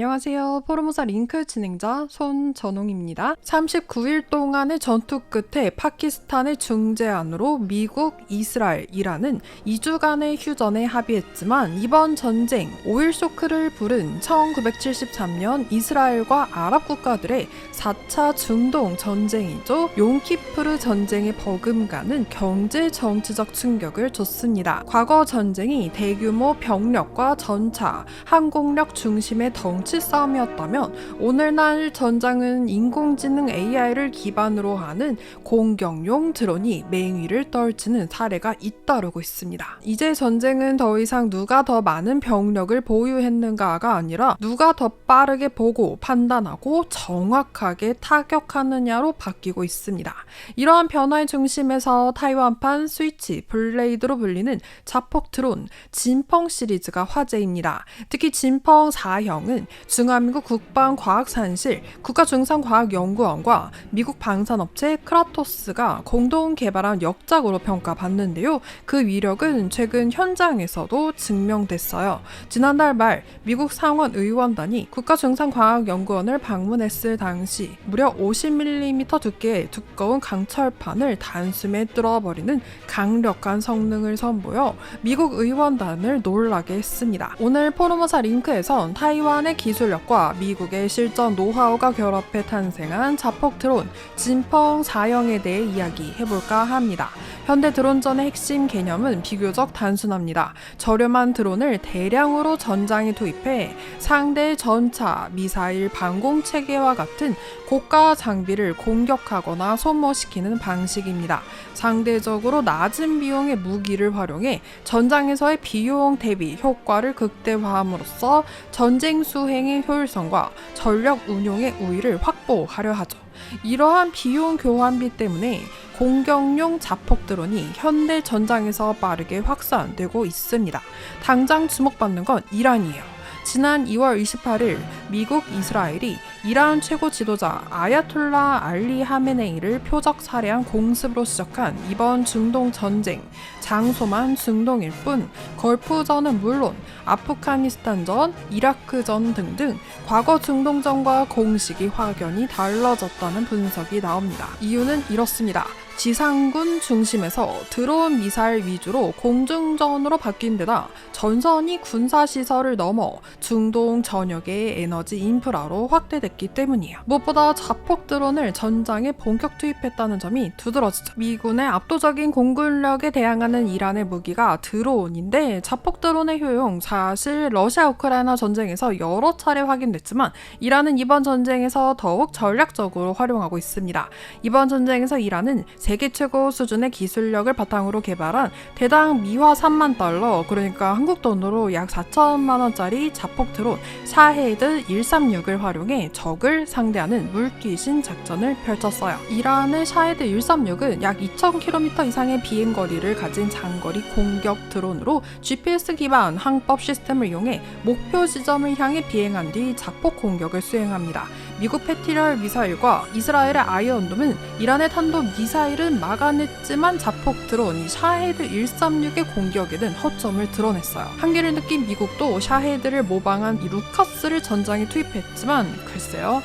안녕하세요. 포르모사 링크 진행자 손전홍입니다. 39일 동안의 전투 끝에 파키스탄의 중재안으로 미국, 이스라엘, 이란은 2주간의 휴전에 합의했지만 이번 전쟁, 오일 쇼크를 부른 1973년 이스라엘과 아랍 국가들의 4차 중동 전쟁이죠. 용키프르 전쟁에 버금가는 경제 정치적 충격을 줬습니다. 과거 전쟁이 대규모 병력과 전차, 항공력 중심의 덩치 싸움이었다면 오늘날 전장은 인공지능 AI를 기반으로 하는 공격용 드론이 맹위를 떨치는 사례가 잇따르고 있습니다. 이제 전쟁은 더 이상 누가 더 많은 병력을 보유했는가가 아니라 누가 더 빠르게 보고 판단하고 정확하게 타격하느냐로 바뀌고 있습니다. 이러한 변화의 중심에서 타이완판 스위치 블레이드로 불리는 자폭 드론 진펑 시리즈가 화제입니다. 특히 진펑 4형은 중화민국 국방과학산실, 국가중상과학연구원과 미국 방산업체 크라토스가 공동 개발한 역작으로 평가받는데요. 그 위력은 최근 현장에서도 증명됐어요. 지난달 말 미국 상원 의원단이 국가중상과학연구원을 방문했을 당시 무려 50mm 두께의 두꺼운 강철판을 단숨에 뚫어버리는 강력한 성능을 선보여 미국 의원단을 놀라게 했습니다. 오늘 포르모사 링크에선 타이완의 기술력과 미국의 실전 노하우가 결합해 탄생한 자폭 드론 진펑 4형에 대해 이야기해볼까 합니다. 현대 드론전의 핵심 개념은 비교적 단순합니다. 저렴한 드론을 대량으로 전장에 투입해 상대 전차, 미사일, 방공 체계와 같은 고가 장비를 공격하거나 소모시키는 방식입니다. 상대적으로 낮은 비용의 무기를 활용해 전장에서의 비용 대비 효과를 극대화함으로써 전쟁 수행의 효율성과 전력 운용의 우위를 확보하려 하죠. 이러한 비용 교환비 때문에 공격용 자폭 드론이 현대 전장에서 빠르게 확산되고 있습니다. 당장 주목받는 건 이란이에요. 지난 2월 28일 미국, 이스라엘이 이란 최고 지도자 아야톨라 알리 하메네이를 표적 살해한 공습으로 시작한 이번 중동 전쟁. 장소만 중동일 뿐 걸프전은 물론 아프가니스탄전, 이라크전 등등 과거 중동전과 공식이 확연히 달라졌다는 분석이 나옵니다. 이유는 이렇습니다. 지상군 중심에서 드론 미사일 위주로 공중전으로 바뀐 데다 전선이 군사시설을 넘어 중동 전역의 에너지 인프라로 확대됐기 때문이에요. 무엇보다 자폭 드론을 전장에 본격 투입했다는 점이 두드러지죠. 미군의 압도적인 공군력에 대항하는 이란의 무기가 드론인데 자폭 드론의 효용 사실 러시아 우크라이나 전쟁에서 여러 차례 확인됐지만 이란은 이번 전쟁에서 더욱 전략적으로 활용하고 있습니다. 이번 전쟁에서 이란은 세계 최고 수준의 기술력을 바탕으로 개발한 대당 미화 3만 달러, 그러니까 한국 돈으로 약 4천만 원짜리 자폭 드론 샤헤드 136을 활용해 적을 상대하는 물귀신 작전을 펼쳤어요. 이란의 샤헤드 136은 약 2,000km 이상의 비행거리를 가진 장거리 공격 드론으로 GPS 기반 항법 시스템을 이용해 목표 지점을 향해 비행한 뒤 자폭 공격을 수행합니다. 미국 패트리엇 미사일과 이스라엘의 아이언돔은 이란의 탄도 미사일은 막아냈지만 자폭 드론이 샤헤드 136의 공격에는 허점을 드러냈어요. 한계를 느낀 미국도 샤헤드를 모방한 이 루카스를 전장에 투입했지만 글쎄요.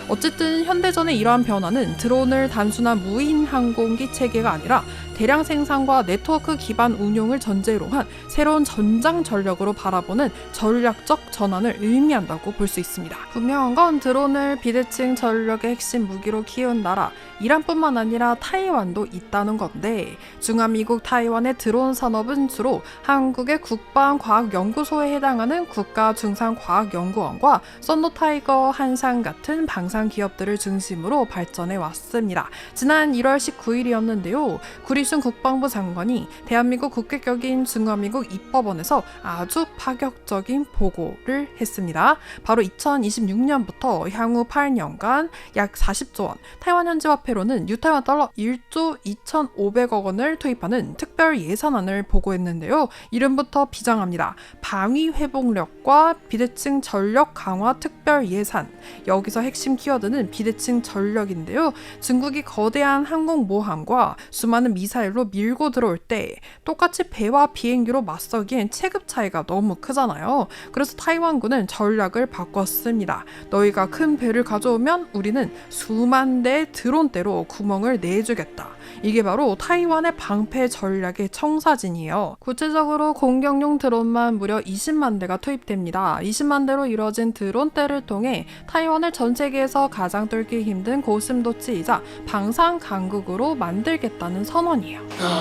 어쨌든 현대전의 이러한 변화는 드론을 단순한 무인 항공기 체계가 아니라 대량 생산과 네트워크 기반 운용을 전제로 한 새로운 전장 전력으로 바라보는 전략적 전환을 의미한다고 볼 수 있습니다. 분명한 건 드론을 비대칭 전력의 핵심 무기로 키운 나라 이란뿐만 아니라 타이완도 있다는 건데 중화미국 타이완의 드론 산업은 주로 한국의 국방과학연구소에 해당하는 국가중상과학연구원과 썬더타이거, 한상 같은 방산 기업들을 중심으로 발전해 왔습니다. 지난 1월 19일이었는데요. 구리순 국방부 장관이 대한민국 국격인 중화미국 입법원에서 아주 파격적인 보고를 했습니다. 바로 2026년부터 향후 8년간 약 40조 원, 타이완 현지 화폐로는 뉴타이완 달러 1조 2,500억 원을 투입하는 특별 예산안을 보고했는데요. 이름부터 비장합니다. 방위 회복력과 비대칭 전력 강화 특별 예산. 여기서 핵심 키워드는 비대칭 전력인데요. 중국이 거대한 항공모함과 수많은 미사일 미사일로 밀고 들어올 때 똑같이 배와 비행기로 맞서기엔 체급 차이가 너무 크잖아요. 그래서 타이완군은 전략을 바꿨습니다. 너희가 큰 배를 가져오면 우리는 수만 대의 드론대로 구멍을 내주겠다. 이게 바로 타이완의 방패 전략의 청사진이에요. 구체적으로 공격용 드론만 무려 20만 대가 투입됩니다. 20만 대로 이뤄진 드론대를 통해 타이완을 전 세계에서 가장 뚫기 힘든 고슴도치이자 방산 강국으로 만들겠다는 선언이에요.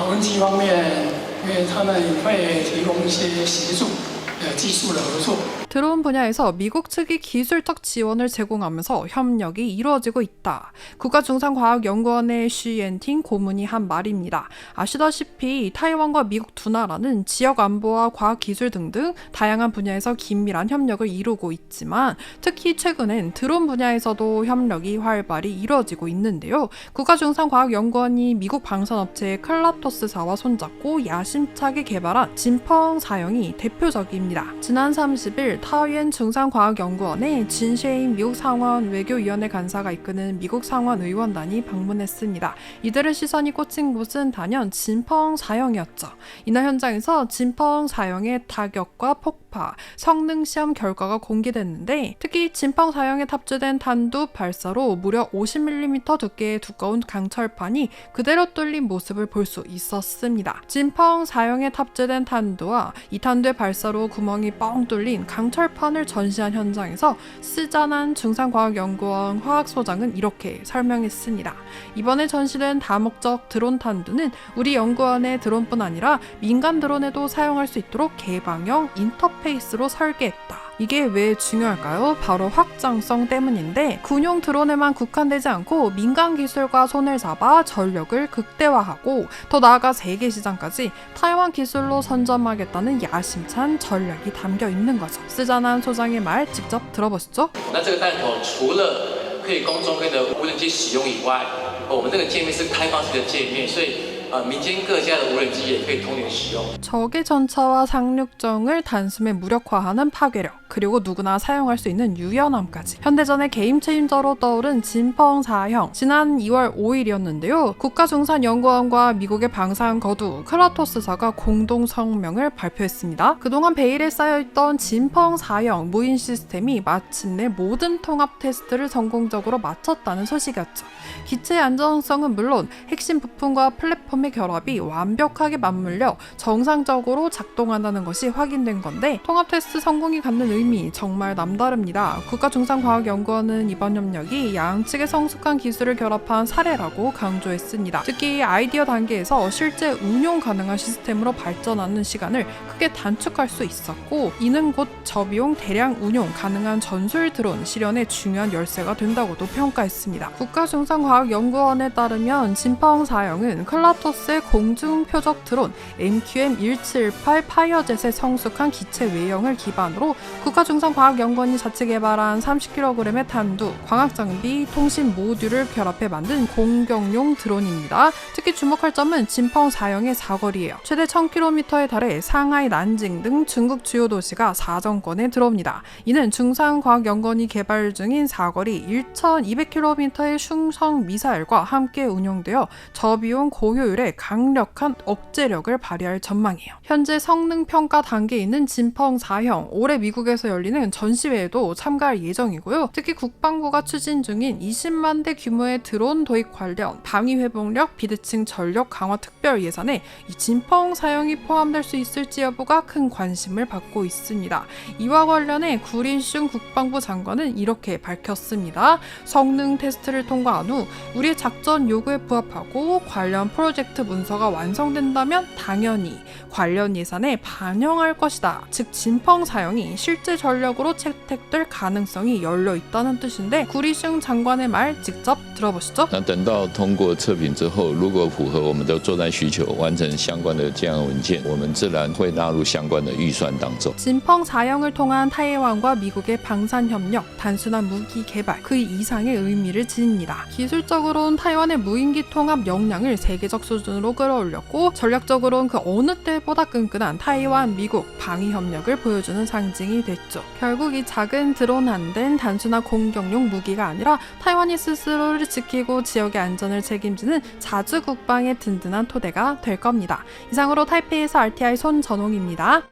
文基方面，因为他们会提供一些协助，技术的合作。 드론 분야에서 미국 측이 기술적 지원을 제공하면서 협력이 이루어지고 있다. 국가중산과학연구원의 쉬엔팅 고문이 한 말입니다. 아시다시피 타이완과 미국 두 나라는 지역 안보와 과학기술 등등 다양한 분야에서 긴밀한 협력을 이루고 있지만 특히 최근엔 드론 분야에서도 협력이 활발히 이루어지고 있는데요. 국가중산과학연구원이 미국 방산업체 클라토스사와 손잡고 야심차게 개발한 진펑 사형이 대표적입니다. 지난 30일 타이완 중산과학연구원에 진쉐인 미국 상원 외교위원회 간사가 이끄는 미국 상원 의원단이 방문했습니다. 이들의 시선이 꽂힌 곳은 단연 진펑 사형이었죠. 이날 현장에서 진펑 사형의 타격과 폭파, 성능 시험 결과가 공개됐는데 특히 진펑 사형에 탑재된 탄두 발사로 무려 50mm 두께의 두꺼운 강철판이 그대로 뚫린 모습을 볼 수 있었습니다. 진펑 사형에 탑재된 탄두와 이 탄두의 발사로 구멍이 뻥 뚫린 강철판을 전시한 현장에서 스자난 중산과학연구원 화학소장은 이렇게 설명했습니다. 이번에 전시된 다목적 드론 탄두는 우리 연구원의 드론뿐 아니라 민간 드론에도 사용할 수 있도록 개방형 인터페이스로 설계했다. 이게 왜 중요할까요? 바로 확장성 때문인데 군용 드론에만 국한되지 않고 민간 기술과 손을 잡아 전력을 극대화하고 더 나아가 세계 시장까지 타이완 기술로 선점하겠다는 야심찬 전략이 담겨 있는 거죠. 스자난 소장의 말 직접 들어보시죠. 那这个弹头除了可以供中规的无人机使用以外，我们这个界面是开放式的界面，所以民间各家的无人机也可以通联使用。 적의 전차와 상륙정을 단숨에 무력화하는 파괴력, 그리고 누구나 사용할 수 있는 유연함까지. 현대전의 게임체인저로 떠오른 진펑 사형. 지난 2월 5일이었는데요. 국가중산연구원과 미국의 방산거두 클라토스사가 공동 성명을 발표했습니다. 그동안 베일에 쌓여있던 진펑 사형 무인 시스템이 마침내 모든 통합 테스트를 성공적으로 마쳤다는 소식이었죠. 기체의 안정성은 물론 핵심 부품과 플랫폼의 결합이 완벽하게 맞물려 정상적으로 작동한다는 것이 확인된 건데 통합 테스트 성공이 갖는 의미 정말 남다릅니다. 국가중산과학연구원은 이번 협력이 양측의 성숙한 기술을 결합한 사례라고 강조했습니다. 특히 아이디어 단계에서 실제 운용 가능한 시스템으로 발전하는 시간을 크게 단축할 수 있었고 이는 곧 저비용 대량 운용 가능한 전술 드론 실현의 중요한 열쇠가 된다고도 평가했습니다. 국가중산과학연구원에 따르면 진펑 사형은 클라토스의 공중 표적 드론 MQM-178 파이어젯의 성숙한 기체 외형을 기반으로 국가중산과학연구원이 자체 개발한 30kg의 탄두, 광학장비, 통신 모듈을 결합해 만든 공격용 드론입니다. 특히 주목할 점은 진펑 사형의 사거리예요. 최대 1000km에 달해 상하이, 난징 등 중국 주요 도시가 사정권에 들어옵니다. 이는 중산과학연구원이 개발 중인 사거리 1200km의 흉성 미사일과 함께 운용되어 저비용 고효율의 강력한 억제력을 발휘할 전망이에요. 현재 성능 평가 단계에 있는 진펑 사형, 올해 미국에서 열리는 전시회에도 참가할 예정이고요. 특히 국방부가 추진 중인 20만 대 규모의 드론 도입 관련 방위 회복력 비대칭 전력 강화 특별 예산에 이 진펑 사형이 포함될 수 있을지 여부가 큰 관심을 받고 있습니다. 이와 관련해 구린슝 국방부 장관은 이렇게 밝혔습니다. 성능 테스트를 통과한 후 우리의 작전 요구에 부합하고 관련 프로젝트 문서가 완성된다면 당연히 관련 예산에 반영할 것이다. 즉 진펑 사형이 실제 전력으로 채택될 가능성이 열려 있다는 뜻인데 구리슝 장관의 말 직접 들어보시죠. 那等到通过测评之后，如果符合我们的作战需求，完成相关的建案文件，我们自然会纳入相关的预算当中。 진펑 사형을 통한 타이완과 미국의 방산 협력, 단순한 무기 개발, 그 이상의 의미를 지닙니다. 기술적으로는 타이완의 무인기 통합 역량을 세계적 수준으로 끌어올렸고 전략적으로는 그 어느 때보다 끈끈한 타이완, 미국 방위 협력을 보여주는 상징이 됐죠. 됐죠. 결국 이 작은 드론 함대는 단순한 공격용 무기가 아니라 타이완이 스스로를 지키고 지역의 안전을 책임지는 자주 국방의 든든한 토대가 될 겁니다. 이상으로 타이페이에서 RTI 손전홍입니다.